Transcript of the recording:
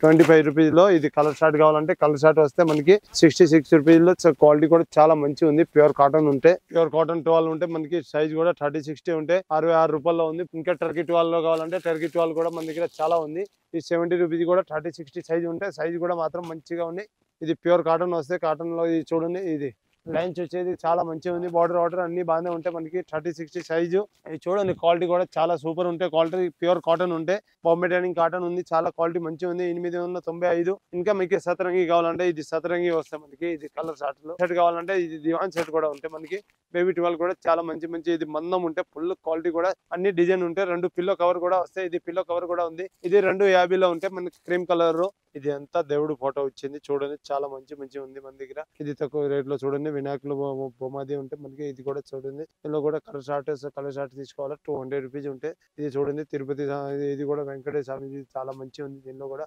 25 rupees లో ఇది colour short కావాలంటే కలర్ షార్ట్ వస్తే మనకి 66 రూపీస్ లో క్వాలిటీ కూడా చాలా మంచి ఉంది. ప్యూర్ కాటన్ ఉంటే ప్యూర్ కాటన్ 12 ఉంటే మనకి సైజ్ కూడా 30-60 ఉంటే 66 రూపాయల్లో ఉంది. ఇంకా టర్కీ 12 లో కావాలంటే టర్కీ 12 కూడా మన దగ్గర చాలా ఉంది. ఈ 70 రూపీస్ కూడా 30-60 సైజ్ ఉంటే సైజ్ కూడా మాత్రం మంచిగా ఉంది. ఇది ప్యూర్ కాటన్ వస్తే కాటన్ లో ఇది చూడండి, ఇది లైన్స్ వచ్చేది చాలా మంచిగా ఉంది. బార్డర్ అన్ని బాగానే ఉంటాయి. మనకి 30-60 సైజు. ఇది చూడండి క్వాలిటీ కూడా చాలా సూపర్ ఉంటాయి. క్వాలిటీ ప్యూర్ కాటన్ ఉంటే బాంబే డైనింగ్ కాటన్ ఉంది. చాలా క్వాలిటీ మంచిగా ఉంది. 895. ఇంకా మీకు సతరంగి కావాలంటే ఇది సతరంగి వస్తాయి మనకి. ఇది కలర్ షార్ట్ లో సెట్ కావాలంటే ఇది దివాన్ సెట్ కూడా ఉంటాయి మనకి. బేబీ 12 కూడా చాలా మంచి ఇది మందం ఉంటే ఫుల్ క్వాలిటీ కూడా అన్ని డిజైన్ ఉంటాయి. 2 పిల్లో కవర్ కూడా వస్తాయి. ఇది పిల్లో కవర్ కూడా ఉంది. ఇది 250 లో ఉంటే మనకి క్రీమ్ కలర్. ఇది అంతా దేవుడు ఫోటో వచ్చింది చూడండి, చాలా మంచి ఉంది మన దగ్గర. ఇది తక్కువ రేట్ లో చూడండి, వినాయకులు బొమ్మది ఉంటే మనకి. ఇది కూడా చూడండి, ఇందులో కూడా కలర్ షార్ట్ తీసుకోవాలి 200 రూపీస్ ఉంటే. ఇది చూడండి తిరుపతి ఇది కూడా వెంకటేశ్వర స్వామి, చాలా మంచి ఉంది. దీనిలో కూడా